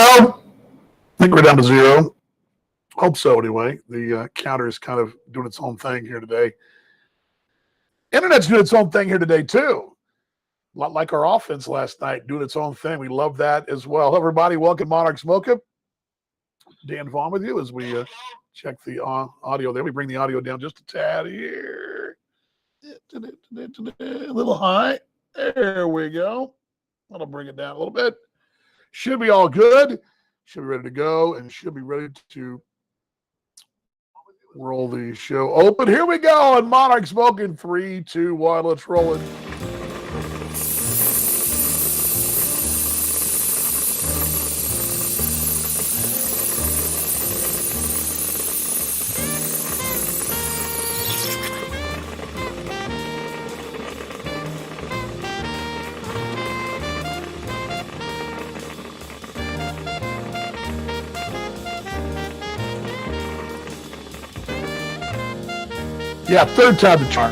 go. I think we're down to 0. Hope so, anyway. The counter is kind of doing its own thing here today. Internet's doing its own thing here today, too. A lot like our offense last night, doing its own thing. We love that as well. Hello, everybody. Welcome, Monarchs Mocha. Dan Vaughn with you as we check the audio there. We bring the audio down just a tad here. A little high. There we go. That'll bring it down a little bit. Should be all good. Should be ready to go and should be ready to roll the show open. Here we go. And Monarchs Smoking 3, 2, 1. Let's roll it. Yeah, third time the charm.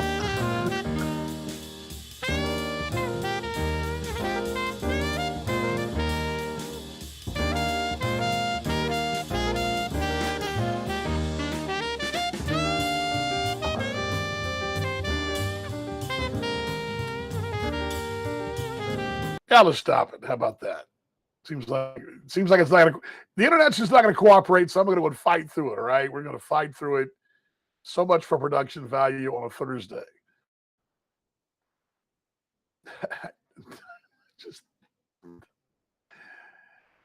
Yeah, let's stop it. How about that? Seems like it's not gonna. The internet's just not gonna cooperate, so I'm gonna go and fight through it. All right, we're gonna fight through it. So much for production value on a Thursday.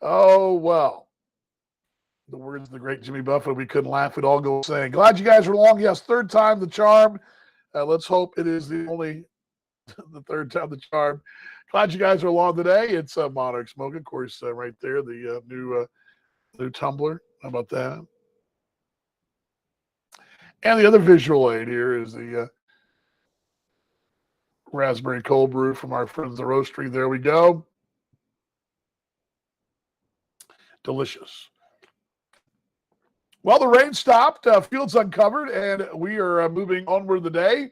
Oh, well. The words of the great Jimmy Buffett, we couldn't laugh. We'd all go saying, glad you guys are along. Yes, third time the charm. Let's hope it is the third time the charm. Glad you guys are along today. It's Monarchs Mocha, of course, right there, the new tumbler. How about that? And the other visual aid here is the raspberry cold brew from our friends the Roastery. There we go. Delicious. Well, the rain stopped. Field's uncovered, and we are moving onward the day.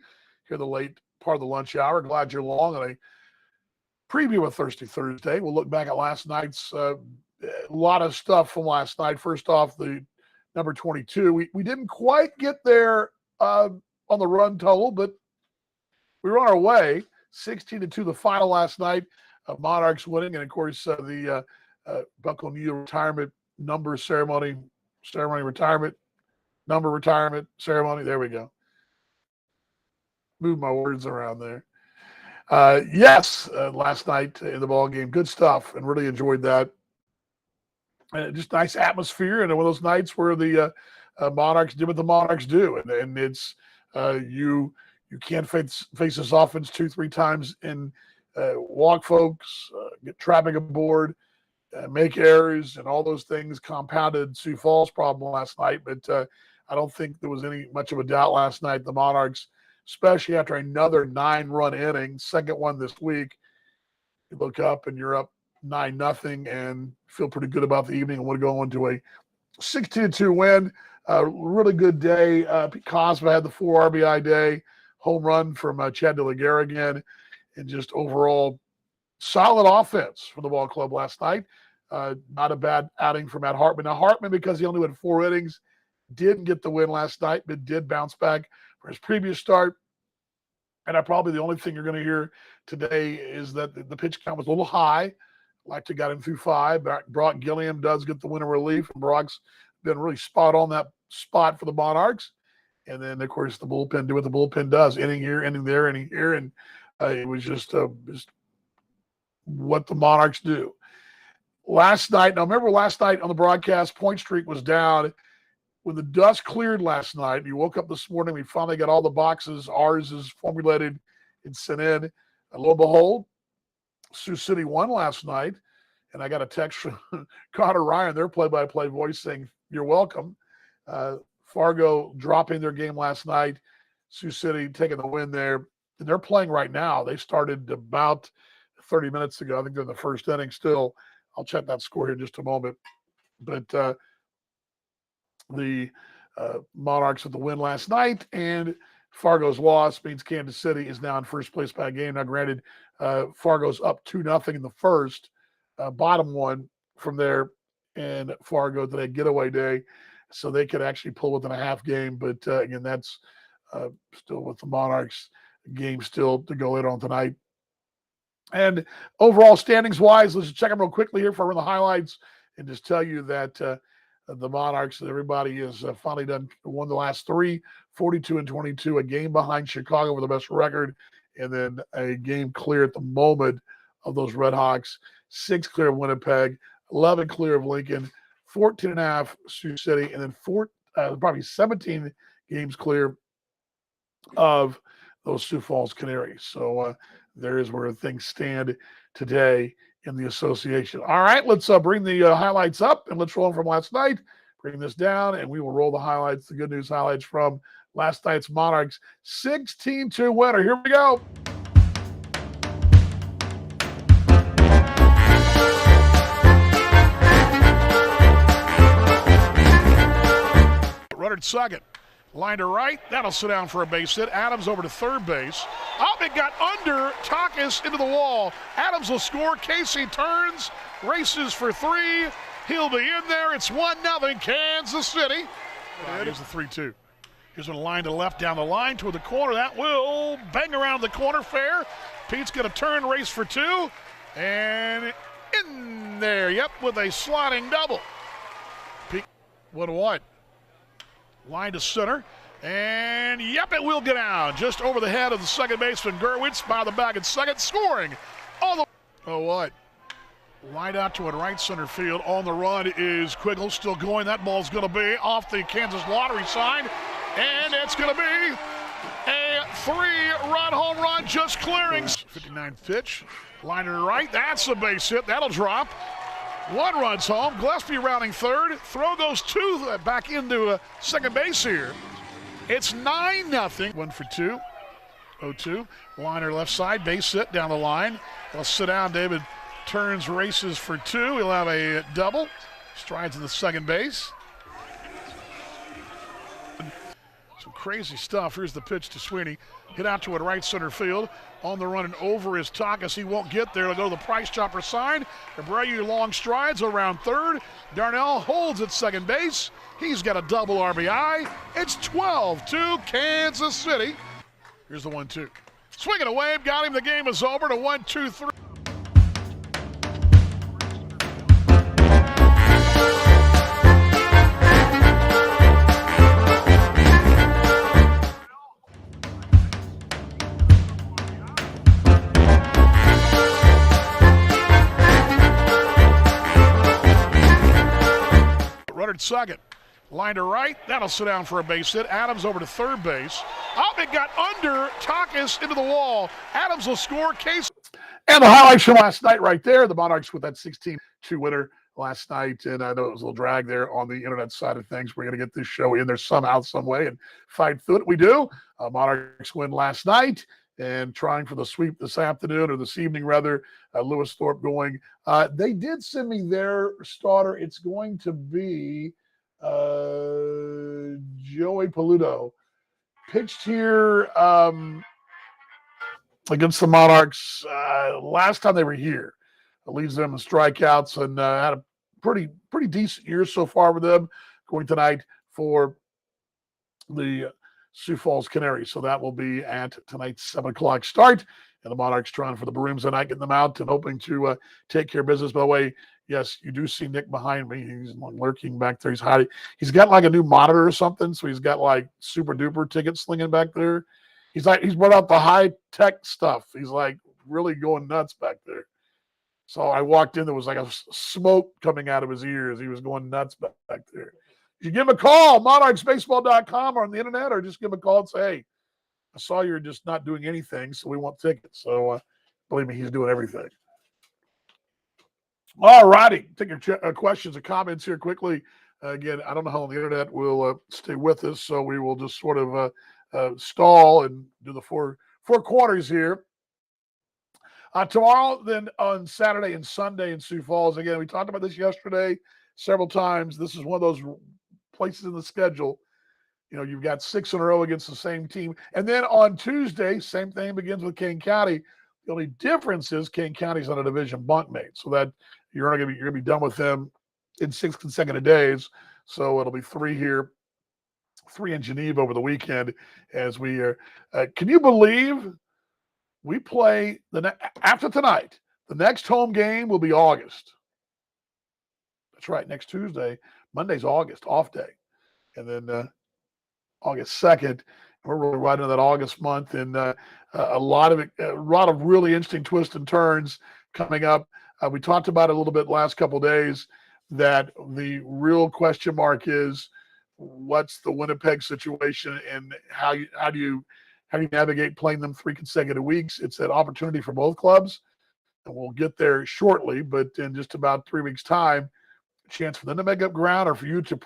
Here the late part of the lunch hour. Glad you're along on a preview of Thirsty Thursday. We'll look back at last night's a lot of stuff from last night. First off, the number 22. We didn't quite get there on the run total, but we were on our way. 16-2 the final last night. Monarchs winning, and of course the Buckle New retirement number ceremony retirement ceremony. There we go. Move my words around there. Yes, last night in the ball game, good stuff, and really enjoyed that. And just nice atmosphere, and one of those nights where the Monarchs did what the Monarchs do, and it's you can't face this offense 2-3 times and walk folks, get traffic aboard, make errors, and all those things compounded Sioux Falls' problem last night. But I don't think there was any much of a doubt last night. The Monarchs, especially after another 9-run inning, second one this week, you look up and you're up 9-0 and feel pretty good about the evening and want to go into a 16-2 win. Really good day. Pete Cosma had the 4 RBI day, home run from Chad De La Guerra again, and just overall solid offense from the ball club last night. Not a bad outing for Matt Hartman. Now Hartman, because he only went 4 innings, didn't get the win last night, but did bounce back for his previous start. And probably the only thing you're going to hear today is that the pitch count was a little high. Like to got him through 5. Brock Gilliam does get the win of relief, and Brock's been really spot on that spot for the Monarchs. And then, of course, the bullpen do what the bullpen does: inning here, inning there, inning here, and it was just what the Monarchs do. Last night, now remember last night on the broadcast, point streak was down. When the dust cleared last night, you woke up this morning, we finally got all the boxes. Ours is formulated and sent in. And lo and behold, Sioux City won last night, and I got a text from Connor Ryan, their play-by-play voice, saying, you're welcome. Fargo dropping their game last night, Sioux City taking the win there. And they're playing right now. They started about 30 minutes ago. I think they're in the first inning still. I'll check that score here in just a moment. But the Monarchs with the win last night, and Fargo's loss means Kansas City is now in first place by a game. Now, granted, Fargo's up 2-0 in the first, bottom one from there and Fargo today, getaway day, so they could actually pull within a half game. But again, that's still with the Monarchs game still to go later on tonight. And overall standings wise, let's just check them real quickly here for the highlights and just tell you that the Monarchs, everybody has finally won the last three, 42-22, a game behind Chicago with the best record, and then a game clear at the moment of those Red Hawks, 6 clear of Winnipeg, 11 clear of Lincoln, 14.5 Sioux City, and then probably 17 games clear of those Sioux Falls Canaries. So there is where things stand today in the association. All right, let's bring the highlights up and let's roll them from last night. Bring this down and we will roll the highlights, the good news highlights from last night's Monarchs 16-2 winner. Here we go. Runner at second. Line to right. That'll sit down for a base hit. Adams over to third base. Up, it got under Takis into the wall. Adams will score. Casey turns, races for 3. He'll be in there. It's 1-0 Kansas City. Here's the 3-2. Here's a line to left down the line toward the corner. That will bang around the corner fair. Pete's going to turn, race for 2. And in there, yep, with a sliding double. Pete, 1-1. Line to center, and yep, it will get out just over the head of the second baseman Gerwitz by the bag at second, scoring all the. Oh, what? Line out to right center field. On the run is Quiggle, still going. That ball's going to be off the Kansas lottery sign, and it's going to be a 3-run home run, just clearing. 59 pitch, line to right. That's a base hit. That'll drop. 1 runs home. Gillespie rounding third. Throw goes 2 back into second base here. It's 9-0. 1 for 2. 0-2. Liner left side. Base hit down the line. They'll sit down. David turns, races for 2. He'll have a double. Strides to the second base. Some crazy stuff. Here's the pitch to Sweeney. Hit out to right center field. On the run and over is Takis. He won't get there. He'll go to the Price Chopper sign. Abreu long strides around third. Darnell holds at second base. He's got a double RBI. It's 12-2 Kansas City. Here's the 1-2. Swinging a wave. Got him. The game is over to 1-2-3. Runner at second. Line to right. That'll sit down for a base hit. Adams over to third base. Up, it got under Takis into the wall. Adams will score. Case. And the highlights from last night right there. The Monarchs with that 16-2 winner last night. And I know it was a little drag there on the internet side of things. We're going to get this show in there somehow, some way, and fight through it. We do. Monarchs win last night and trying for the sweep this afternoon, or this evening rather. Lewis Thorpe going. They did send me their starter. It's going to be Joey Peludo. Pitched here against the Monarchs last time they were here. Leads them in strikeouts and had a pretty decent year so far with them. Going tonight for the Sioux Falls Canaries. So that will be at tonight's 7 o'clock start. And the Monarchs trying for the brooms tonight, getting them out and hoping to take care of business. By the way, yes, you do see Nick behind me. He's lurking back there. He's hiding. He's got like a new monitor or something. So he's got like super duper ticket slinging back there. He's brought out the high tech stuff. He's like really going nuts back there. So I walked in, there was like a smoke coming out of his ears. He was going nuts back there. You give him a call, monarchsbaseball.com, or on the internet, or just give him a call and say, hey, I saw you're just not doing anything, so we want tickets. So believe me, he's doing everything. All righty. Take your questions and comments here quickly. Again, I don't know how long the internet will stay with us, so we will just sort of stall and do the four quarters here. Tomorrow, then on Saturday and Sunday in Sioux Falls. Again, we talked about this yesterday several times. This is one of those places in the schedule. You know, you've got 6 in a row against the same team. And then on Tuesday, same thing begins with Kane County. The only difference is Kane County's on a division bunkmate, so that you're going to be done with them in 6 consecutive days. So it'll be 3 here, 3 in Geneva over the weekend as we are. Can you believe we play after tonight? The next home game will be August. That's right, next Tuesday. Monday's August, off day. And then August 2nd. We're really right into that August month, and a lot of really interesting twists and turns coming up. We talked about it a little bit last couple of days, that the real question mark is what's the Winnipeg situation and how do you navigate playing them 3 consecutive weeks. It's an opportunity for both clubs, and we'll get there shortly, but in just about 3 weeks' time, a chance for them to make up ground or for you to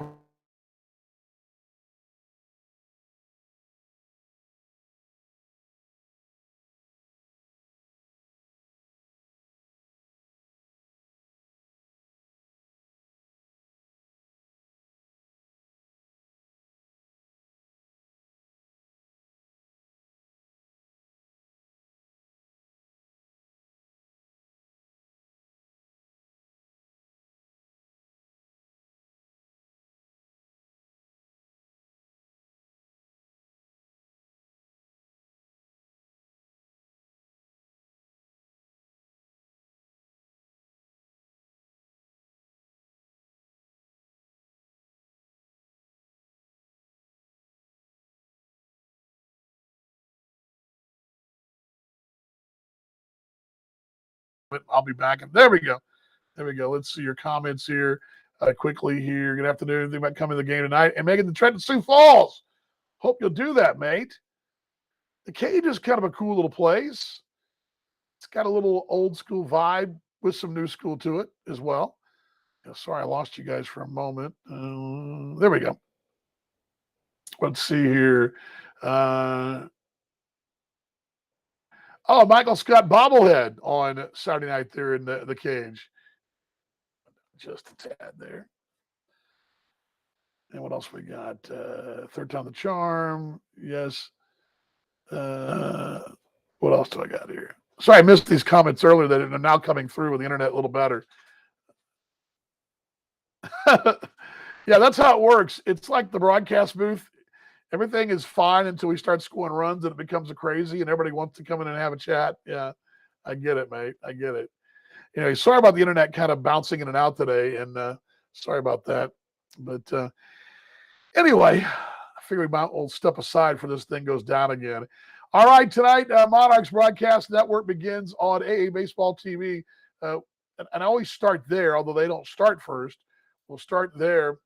I'll be back. And there we go. There we go. Let's see your comments here quickly here. Good afternoon. Anything about coming to the game tonight and making the trip to Sioux Falls? Hope you'll do that, mate. The Cage is kind of a cool little place. It's got a little old school vibe with some new school to it as well. Sorry, I lost you guys for a moment. There we go. Let's see here. Michael Scott bobblehead on Saturday night there in the Cage. Just a tad there. And what else we got? Third time the charm. Yes. What else do I got here? Sorry, I missed these comments earlier that are now coming through with the internet a little better. Yeah, that's how it works. It's like the broadcast booth. Everything is fine until we start scoring runs and it becomes a crazy and everybody wants to come in and have a chat. Yeah, I get it, mate. I get it. Anyway, sorry about the internet kind of bouncing in and out today, and sorry about that. But anyway, I figure we'll step aside for this thing goes down again. All right, tonight, Monarchs Broadcast Network begins on AA Baseball TV. And I always start there, although they don't start first. We'll start there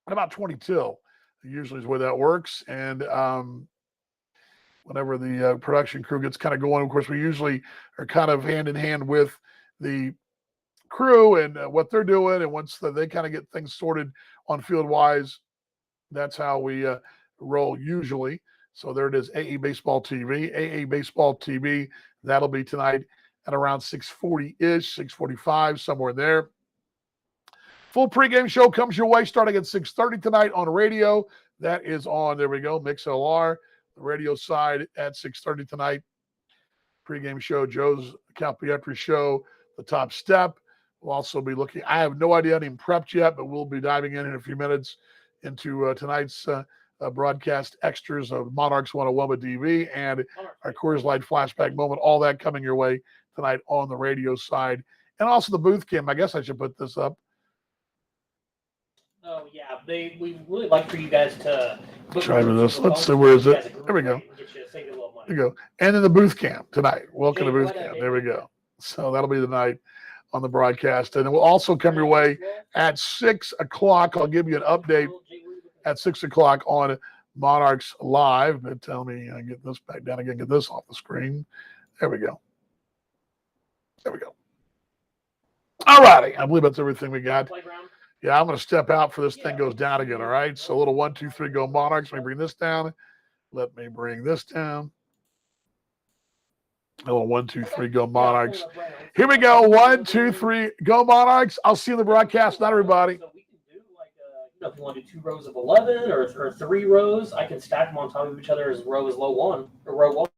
at about 20 till. Usually is where that works. And whenever the production crew gets kind of going, of course, we usually are kind of hand in hand with the crew and what they're doing. And once they kind of get things sorted on field wise, that's how we roll usually. So there it is, AA Baseball TV. AA Baseball TV, that'll be tonight at around 6:40-ish, 6:45, somewhere there. Full pregame show comes your way starting at 6:30 tonight on radio. That is on, there we go, MixLR, the radio side at 6:30 tonight. Pregame show, Joe's Calpietri show, The Top Step. We'll also be looking, I have no idea, I haven't even prepped yet, but we'll be diving in a few minutes into tonight's broadcast extras of Monarchs 101 with DV and our Coors Light flashback moment, all that coming your way tonight on the radio side. And also the booth cam. I guess I should put this up. Oh, yeah. We really like for you guys to try with this. Let's see, where is it? There we go. There we go. And then the booth cam tonight. Welcome to booth cam. There we go. So that'll be the night on the broadcast. And it will also come your way at 6 o'clock. I'll give you an update at 6 o'clock on Monarchs Live. But tell me, I get this back down again, get this off the screen. There we go. There we go. All righty. I believe that's everything we got. Yeah, I'm going to step out for this thing goes down again, all right? So a little 1, 2, 3, go Monarchs. Let me bring this down. Let me bring this down. A little 1, 2, 3, go Monarchs. Here we go. 1, 2, 3, go Monarchs. I'll see you in the broadcast. Not everybody. So we can do if you want to do 2 rows of 11 or 3 rows, I can stack them on top of each other as row is low 1 or row 1.